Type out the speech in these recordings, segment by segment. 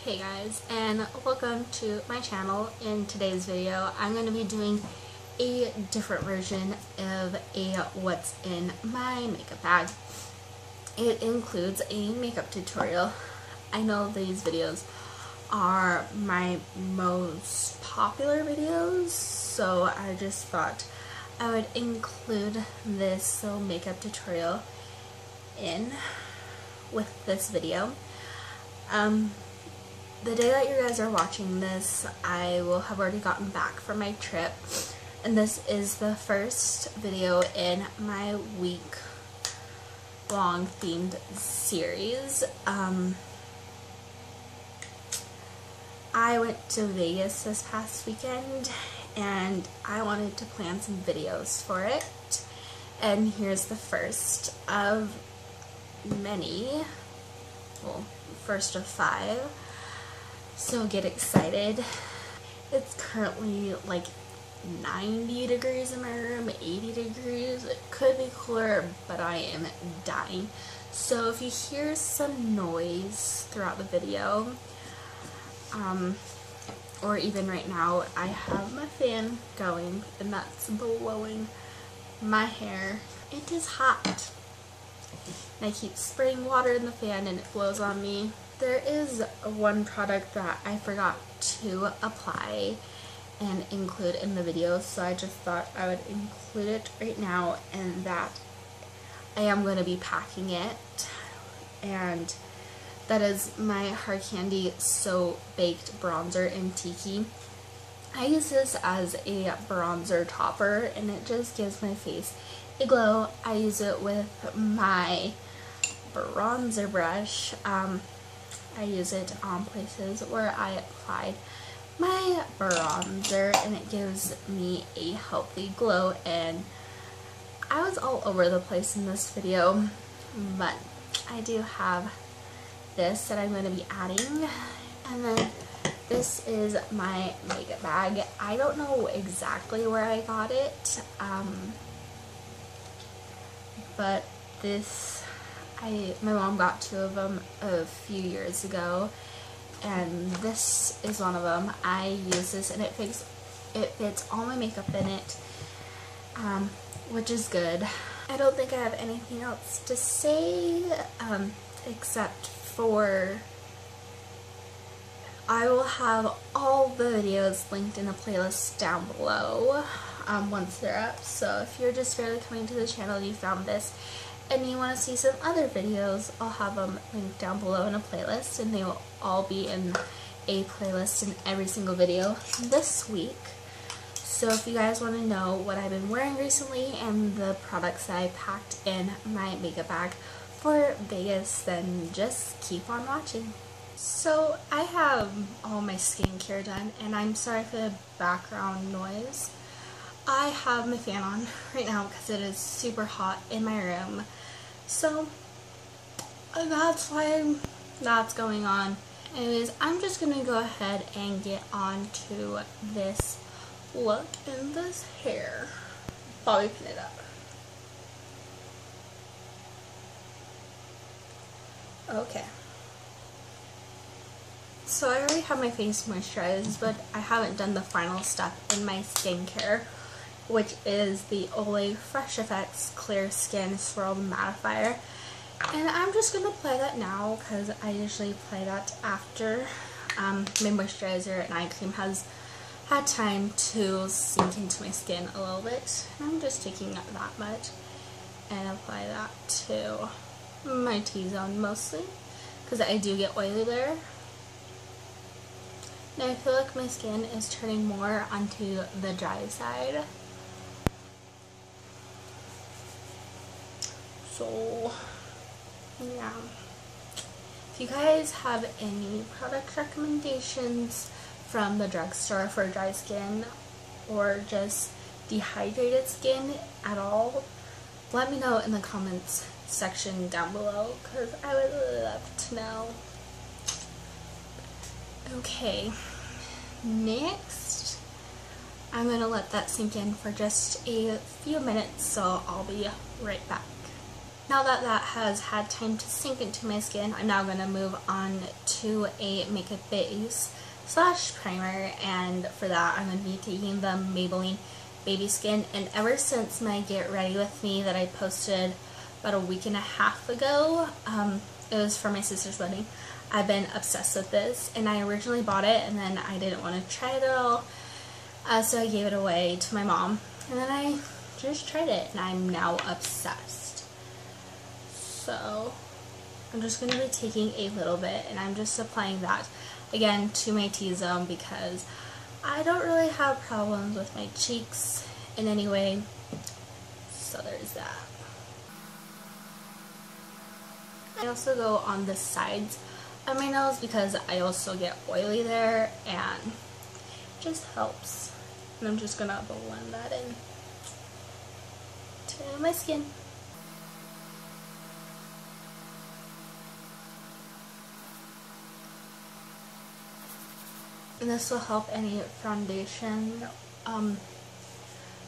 Hey guys, and welcome to my channel. In today's video, I'm going to be doing a different version of a what's in my makeup bag. It includes a makeup tutorial. I know these videos are my most popular videos, so I just thought I would include this little makeup tutorial in with this video. The day that you guys are watching this, I will have already gotten back from my trip, and this is the first video in my week-long themed series. I went to Vegas this past weekend, and I wanted to plan some videos for it, and here's the first of many, well, first of 5. So get excited. It's currently like 90 degrees in my room, 80 degrees. It could be cooler, but I am dying. So if you hear some noise throughout the video, or even right now, I have my fan going and that's blowing my hair. It is hot. And I keep spraying water in the fan and it blows on me. There is one product that I forgot to apply and include in the video, so I just thought I would include it right now, and that I am going to be packing it, and that is my Hard Candy So Baked Bronzer in Tiki. I use this as a bronzer topper and it just gives my face a glow. I use it with my bronzer brush. I use it on places where I applied my bronzer and it gives me a healthy glow. And I was all over the place in this video, but I do have this that I'm going to be adding. And then this is my makeup bag. I don't know exactly where I got it, but this, my mom got 2 of them a few years ago, and this is one of them. I use this and it fits all my makeup in it, which is good. I don't think I have anything else to say, except for I will have all the videos linked in a playlist down below once they're up. So if you're just barely coming to the channel and you found this and you want to see some other videos, I'll have them linked down below in a playlist, and they will all be in a playlist in every single video this week. So if you guys want to know what I've been wearing recently and the products that I packed in my makeup bag for Vegas, then just keep on watching. So I have all my skincare done, and I'm sorry for the background noise. I have my fan on right now because it is super hot in my room. So that's why that's going on. Anyways, I'm just going to go ahead and get on to this look and this hair while we pin it up. Okay. So I already have my face moisturized, but I haven't done the final step in my skincare, which is the Olay Fresh Effects Clear Skin Swirled Mattifier. And I'm just going to apply that now because I usually apply that after my moisturizer and eye cream has had time to sink into my skin a little bit. And I'm just taking that much and apply that to my T-zone mostly because I do get oily there. Now I feel like my skin is turning more onto the dry side. So, yeah. If you guys have any product recommendations from the drugstore for dry skin or just dehydrated skin at all, let me know in the comments section down below because I would love to know. Okay, next I'm going to let that sink in for just a few minutes, so I'll be right back. Now that that has had time to sink into my skin, I'm now going to move on to a makeup base slash primer, and for that I'm going to be taking the Maybelline Baby Skin. And ever since my Get Ready With Me that I posted about a week and a half ago, it was for my sister's wedding, I've been obsessed with this, and I originally bought it and then I didn't want to try it at all, so I gave it away to my mom, and then I just tried it and I'm now obsessed. So I'm just going to be taking a little bit and I'm just applying that again to my T-zone because I don't really have problems with my cheeks in any way, so there's that. I also go on the sides of my nose because I also get oily there and it just helps. And I'm just going to blend that in to my skin. And this will help any foundation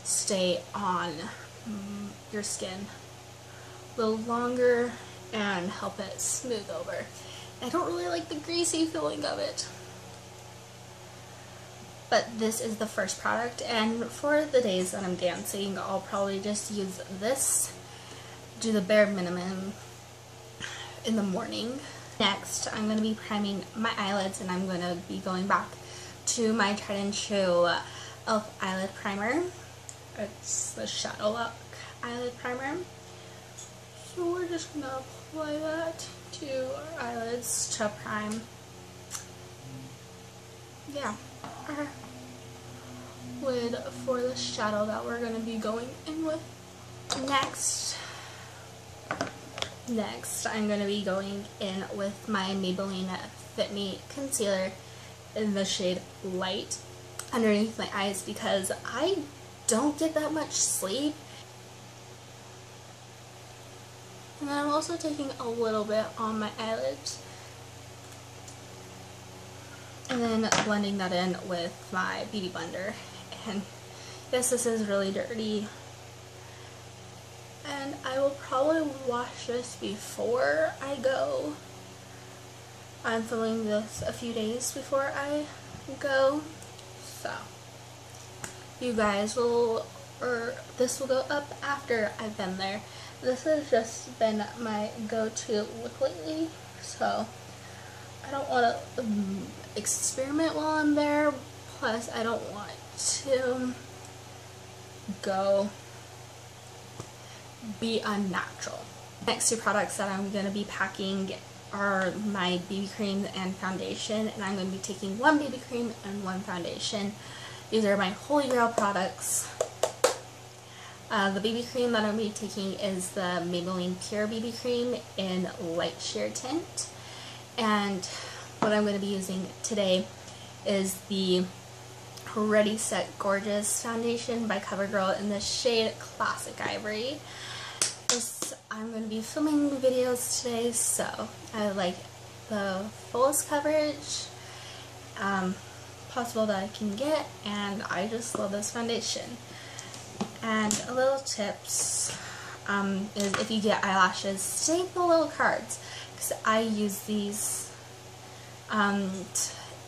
stay on your skin a little longer and help it smooth over. I don't really like the greasy feeling of it. But this is the first product, and for the days that I'm dancing, I'll probably just use this, do the bare minimum in the morning. Next, I'm going to be priming my eyelids, and I'm going to be going back to my tried and true E.L.F. eyelid primer. It's the Shadow Lock eyelid primer. So we're just going to apply that to our eyelids to prime. Yeah, our lid for the shadow that we're going to be going in with. Next, I'm going to be going in with my Maybelline Fit Me Concealer in the shade Light underneath my eyes because I don't get that much sleep. And then I'm also taking a little bit on my eyelids and then blending that in with my beauty blender. And yes, this is really dirty, and I will probably wash this before I go. I'm filming this a few days before I go, so you guys will, or this will go up after I've been there. This has just been my go-to look lately, so I don't want to experiment while I'm there, plus I don't want to go be unnatural. Next two products that I'm going to be packing are my BB cream and foundation, and I'm going to be taking one BB cream and one foundation. These are my holy grail products. The BB cream that I'm going to be taking is the Maybelline Pure BB Cream in Light Sheer Tint, and what I'm going to be using today is the Ready Set Gorgeous foundation by Covergirl in the shade Classic Ivory. I'm going to be filming videos today, so I like the fullest coverage possible that I can get, and I just love this foundation. And a little tips is if you get eyelashes, save the little cards, because I use these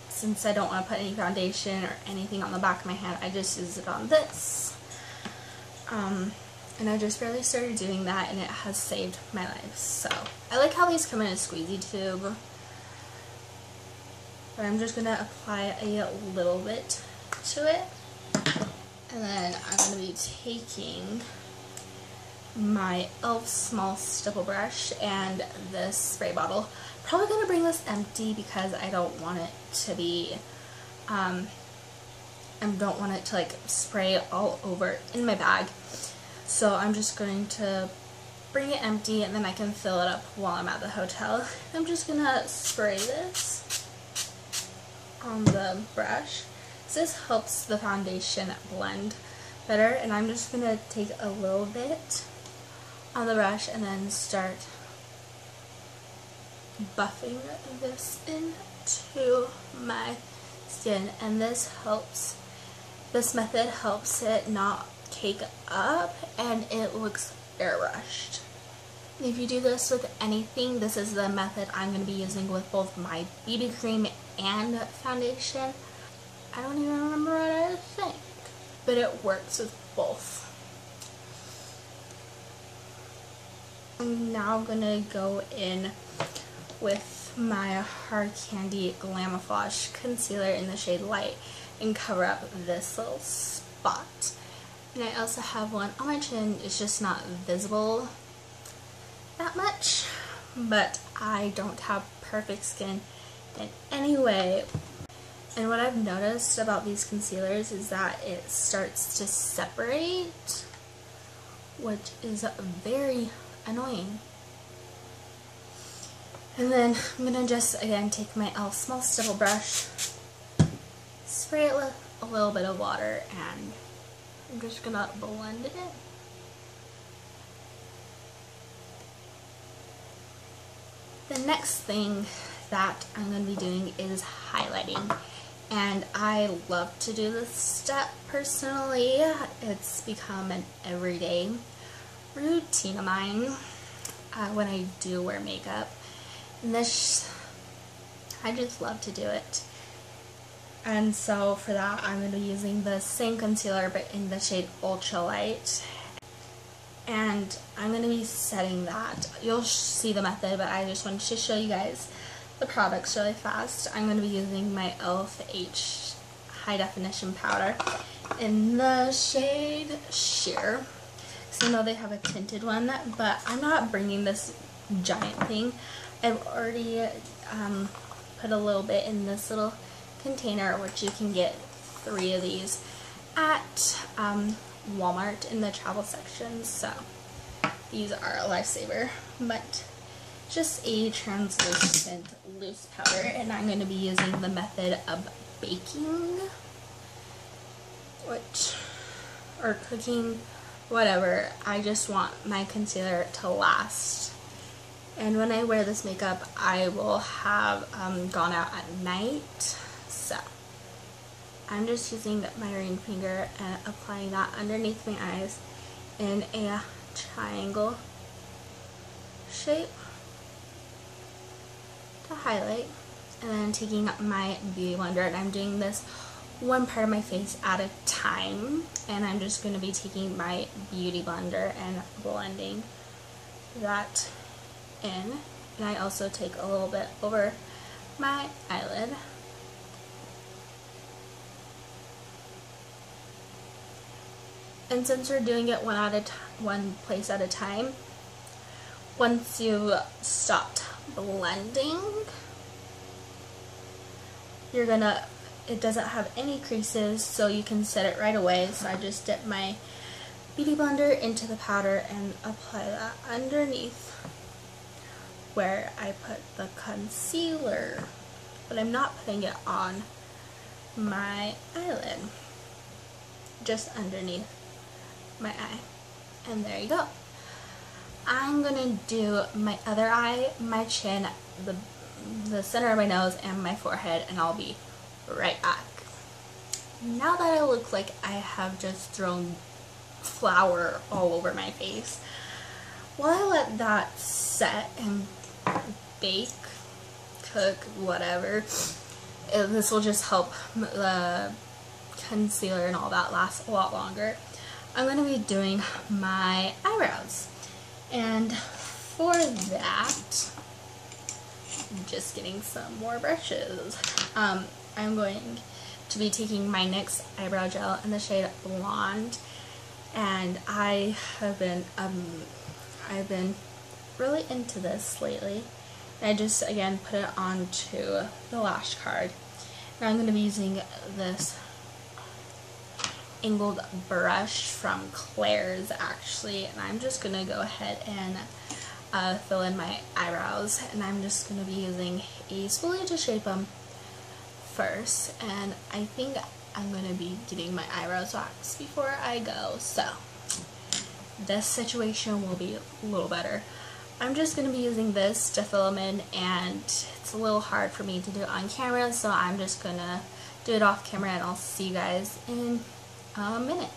since I don't want to put any foundation or anything on the back of my hand. I just use it on this. And I just barely started doing that, and it has saved my life. So I like how these come in a squeezy tube. But I'm just going to apply a little bit to it. And then I'm going to be taking my E.L.F. small stipple brush and this spray bottle. Probably going to bring this empty because I don't want it to be, I don't want it to like spray all over in my bag. So I'm just going to bring it empty, and then I can fill it up while I'm at the hotel. I'm just going to spray this on the brush. This helps the foundation blend better, and I'm just going to take a little bit on the brush and then start buffing this into my skin, and this method helps it not cake up, and it looks airbrushed. If you do this with anything, this is the method I'm going to be using with both my BB cream and foundation. I don't even remember what I was saying, but it works with both. I'm now going to go in with my Hard Candy Glamoflauge concealer in the shade Light and cover up this little spot. And I also have one on my chin. It's just not visible that much, but I don't have perfect skin in any way. And what I've noticed about these concealers is that it starts to separate, which is very annoying. And then I'm gonna just again take my E.L.F. small stipple brush, spray it with a little bit of water, and I'm just gonna blend it in. The next thing that I'm going to be doing is highlighting, and I love to do this step personally. It's become an everyday routine of mine when I do wear makeup, and this, I just love to do it. And so for that I'm going to be using the same concealer but in the shade Ultra Light. And I'm going to be setting that. You'll see the method, but I just wanted to show you guys the products really fast. I'm going to be using my E.L.F. H High Definition Powder in the shade Sheer. So I know they have a tinted one, but I'm not bringing this giant thing. I've already put a little bit in this little container, which you can get 3 of these at Walmart in the travel section, so these are a lifesaver. But just a translucent loose powder, and I'm going to be using the method of baking, or cooking, whatever. I just want my concealer to last, and when I wear this makeup I will have gone out at night, so I'm just using my ring finger and applying that underneath my eyes in a triangle shape to highlight, and then taking my beauty blender, and I'm doing this one part of my face at a time, and I'm just going to be taking my beauty blender and blending that in, and I also take a little bit over my eyelid. And since we're doing it one place at a time, once you stopped blending, it doesn't have any creases, so you can set it right away. So I just dip my beauty blender into the powder and apply that underneath where I put the concealer, but I'm not putting it on my eyelid, just underneath my eye. And there you go. I'm gonna do my other eye, my chin, the center of my nose, and my forehead, and I'll be right back. Now that I look like I have just thrown flour all over my face, while I let that set and bake, cook, whatever, this will just help the concealer and all that last a lot longer. I'm going to be doing my eyebrows, and for that, I'm just getting some more brushes. I'm going to be taking my NYX Eyebrow Gel in the shade Blonde, and I've been really into this lately. And I just again put it onto the lash card. Now I'm going to be using this angled brush from Claire's actually, and I'm just going to go ahead and fill in my eyebrows, and I'm just going to be using a spoolie to shape them first, and I think I'm going to be getting my eyebrows waxed before I go, so this situation will be a little better. I'm just going to be using this to fill them in, and it's a little hard for me to do it on camera, so I'm just going to do it off camera, and I'll see you guys in a minute.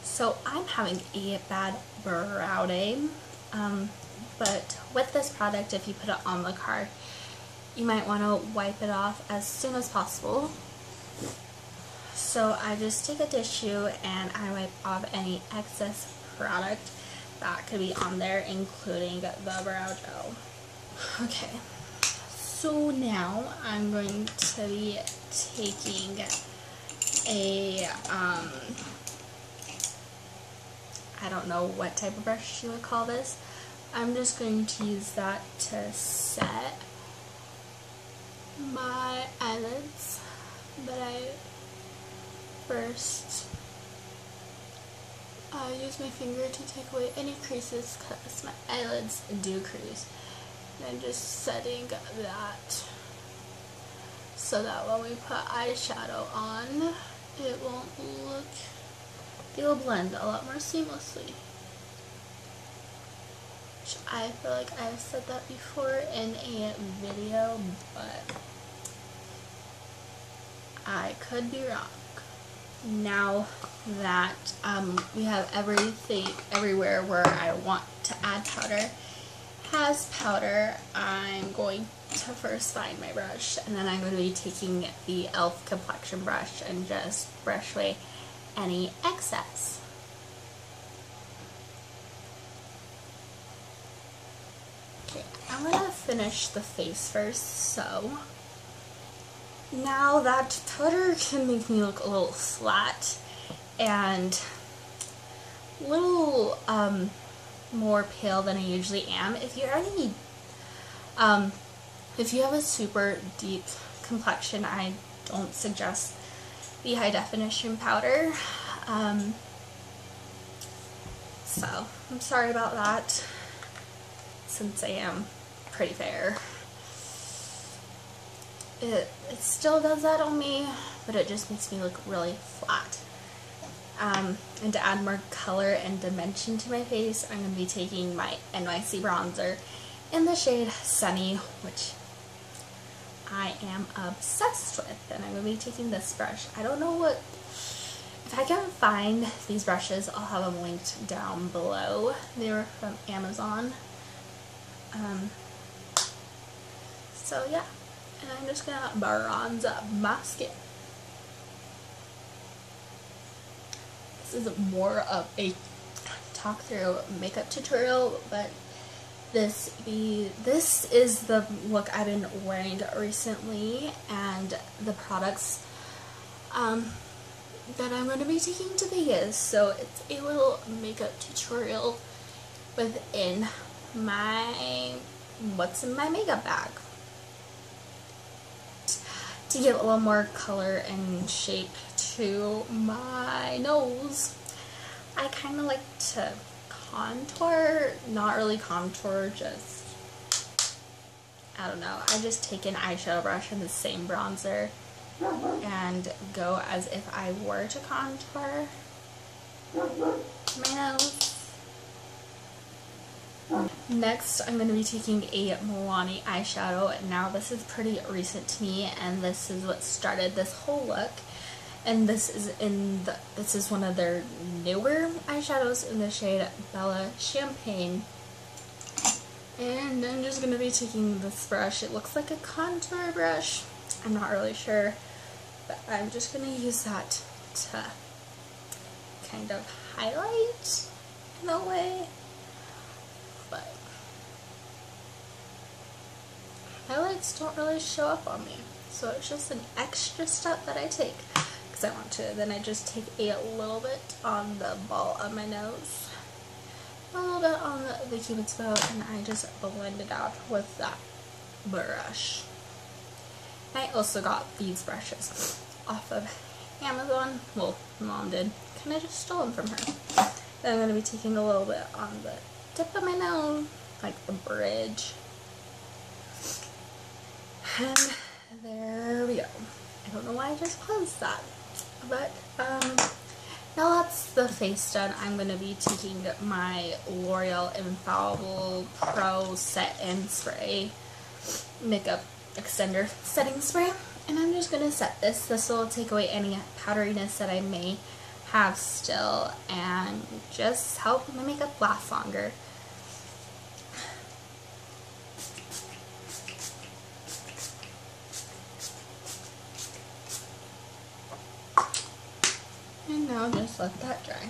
So I'm having a bad brow day. but with this product, if you put it on the card, you might want to wipe it off as soon as possible. So I just take a tissue and I wipe off any excess product that could be on there, including the brow gel. Okay, so now I'm going to be taking a, I don't know what type of brush you would call this. I'm just going to use that to set my eyelids, but I first use my finger to take away any creases because my eyelids do crease. And I'm just setting that so that when we put eyeshadow on, it won't look, it will blend a lot more seamlessly. Which I feel like I've said that before in a video, but I could be wrong. Now that we have everything everywhere where I want to add powder has powder, I'm going to first find my brush, and then I'm going to be taking the E.L.F. complexion brush and just brush away any excess. Okay, I'm going to finish the face first, so now that powder can make me look a little flat and a little more pale than I usually am. If you already if you have a super deep complexion, I don't suggest the high definition powder. So I'm sorry about that, since I am pretty fair. It still does that on me, but it just makes me look really flat. And to add more color and dimension to my face, I'm going to be taking my NYX bronzer in the shade Sunny, which I am obsessed with. And I'm going to be taking this brush. I don't know what, if I can find these brushes, I'll have them linked down below. They were from Amazon. So yeah. And I'm just going to bronze up my skin. This is more of a talk through makeup tutorial, but this is the look I've been wearing recently, and the products that I'm going to be taking to Vegas. So it's a little makeup tutorial within my what's in my makeup bag. To give a little more color and shape to my nose, I kind of like to contour, not really contour, just, I don't know, I just take an eyeshadow brush and the same bronzer and go as if I were to contour my nose. Next, I'm going to be taking a Milani eyeshadow. Now this is pretty recent to me, and this is what started this whole look. And this is one of their newer eyeshadows in the shade Bella Champagne. And I'm just going to be taking this brush. It looks like a contour brush. I'm not really sure, but I'm just going to use that to kind of highlight in a way. But highlights don't really show up on me, so it's just an extra step that I take because I want to. Then I just take a little bit on the ball of my nose, a little bit on the cupid's bow, and I just blend it out with that brush. I also got these brushes off of Amazon. Well, Mom did. Kind of just stole them from her. Then I'm going to be taking a little bit on the tip of my nose, like the bridge. And there we go. I don't know why I just closed that. But now that's the face done, I'm going to be taking my L'Oreal Infallible Pro Set and Spray Makeup Extender Setting Spray. And I'm just going to set this. This will take away any powderiness that I may have still and just help my makeup last longer. now just let that dry.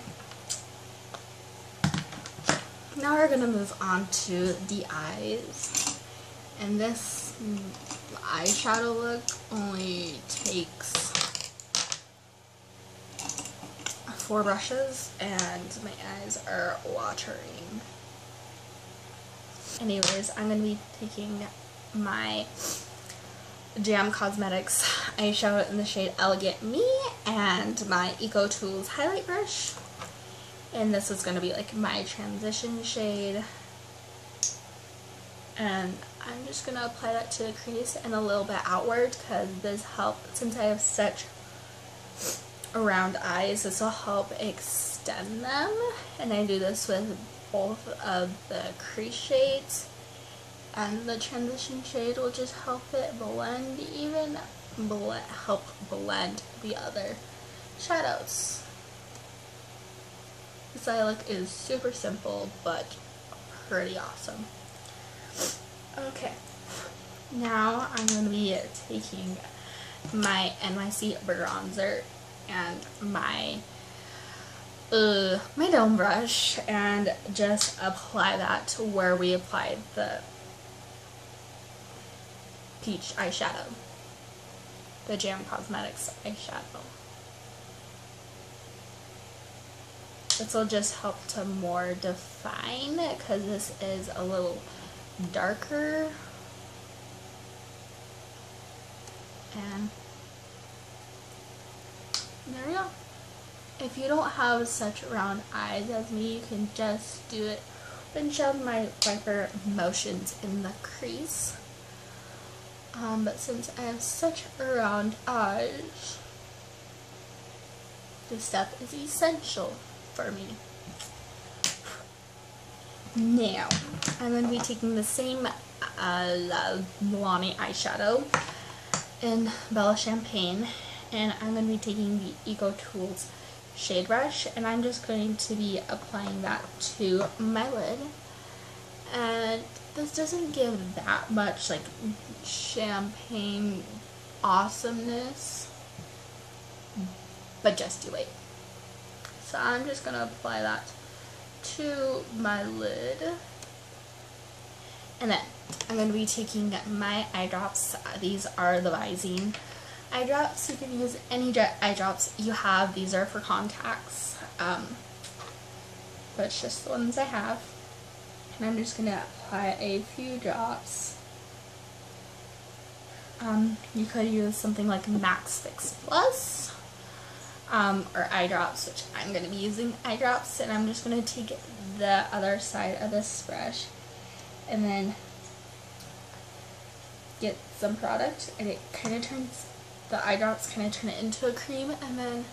Now we're gonna move on to the eyes, and this eyeshadow look only takes 4 brushes and my eyes are watering. Anyways, I'm gonna be taking my Jam Cosmetics eyeshadow in the shade Elegant Me and my Eco Tools highlight brush. And this is going to be like my transition shade. And I'm just going to apply that to the crease and a little bit outward because this helps, since I have such round eyes, this will help extend them. And I do this with both of the crease shades. And the transition shade will just help it blend, help blend the other shadows. This eye look is super simple, but pretty awesome. Okay, now I'm going to be taking my NYX bronzer and my dome brush and just apply that to where we applied the peach eyeshadow, the Jam Cosmetics eyeshadow. This will just help to more define because this is a little darker. And there we go. If you don't have such round eyes as me, you can just do it pinch of my wiper motions in the crease. But since I have such round eyes, this step is essential for me. Now, I'm going to be taking the same Milani eyeshadow in Bella Champagne, and I'm going to be taking the Eco Tools shade brush, and I'm just going to be applying that to my lid. And this doesn't give that much like champagne awesomeness, but just you wait. So I'm just going to apply that to my lid. And then I'm going to be taking my eye drops. These are the Visine eye drops. You can use any eye drops you have. These are for contacts. But it's just the ones I have. And I'm just going to apply a few drops. You could use something like Max Fix Plus. Or eye drops, which I'm going to be using eye drops, and I'm just going to take the other side of this brush and then get some product, and it kind of turns, the eye drops kind of turn it into a cream, and then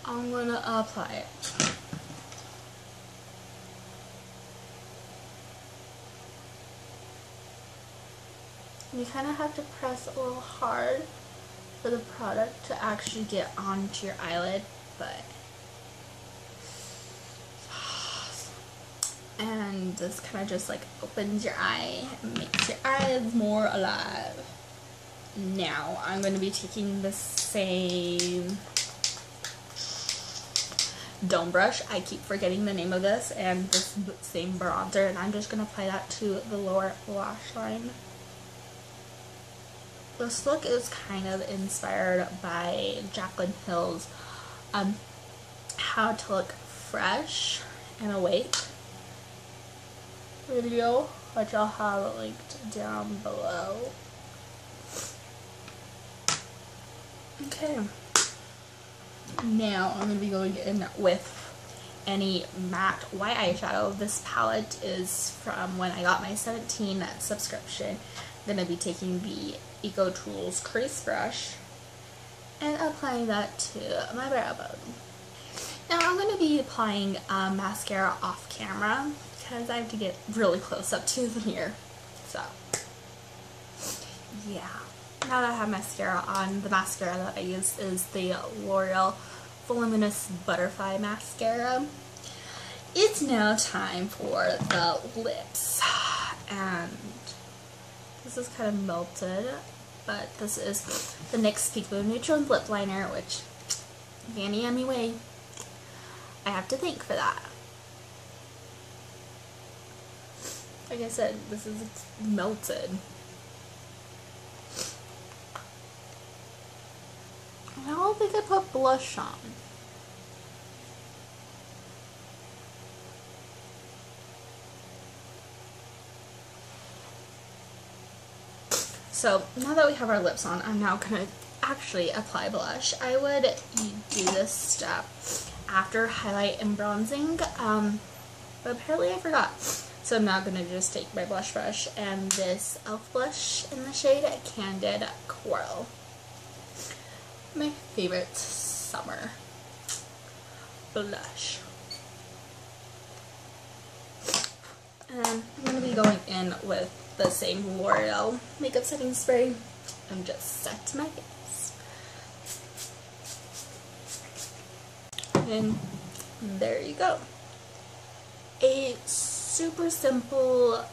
I'm going to apply it. You kind of have to press a little hard for the product to actually get onto your eyelid, but and this kind of just like opens your eye and makes your eyes more alive. Now I'm going to be taking the same dome brush, I keep forgetting the name of this, and this same bronzer, and I'm just going to apply that to the lower lash line. This look is kind of inspired by Jaclyn Hill's How to Look Fresh and Awake video, which I'll have linked down below. Okay, now I'm going to be going in with any matte white eyeshadow. This palette is from when I got my 17 subscription. I'm going to be taking the Eco Tools crease brush and applying that to my brow bone. Now I'm going to be applying mascara off camera because I have to get really close up to the mirror. So yeah, now that I have mascara on, the mascara that I use is the L'Oreal Voluminous Butterfly Mascara. It's now time for the lips, and this is kind of melted, but this is the NYX Peekaboo Neutral Lip Liner, which Vanny anyway. I have to thank for that. Like I said, this is melted. I don't think I put blush on. So now that we have our lips on, I'm now going to actually apply blush. I would do this step after highlight and bronzing, but apparently I forgot. So I'm now going to just take my blush brush and this E.L.F. blush in the shade Candid Coral. My favorite summer blush. And I'm going to be going in with the same L'Oreal makeup setting spray and just set my face. And there you go. A super simple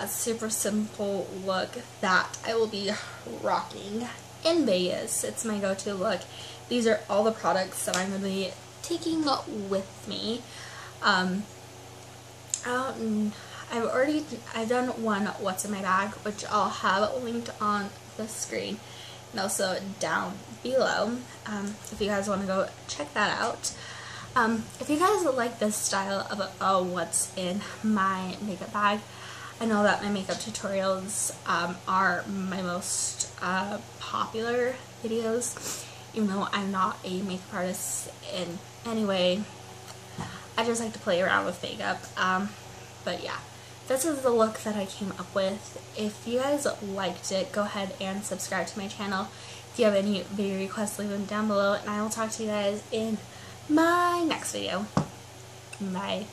super simple look that I will be rocking in Vegas. It's my go-to look. These are all the products that I'm going to be taking with me. I've done one what's in my bag, which I'll have linked on the screen and also down below, if you guys want to go check that out. If you guys like this style of what's in my makeup bag, I know that my makeup tutorials are my most popular videos, even though I'm not a makeup artist in any way. I just like to play around with makeup. But yeah, this is the look that I came up with. If you guys liked it, go ahead and subscribe to my channel. If you have any video requests, leave them down below, and I will talk to you guys in my next video. Bye.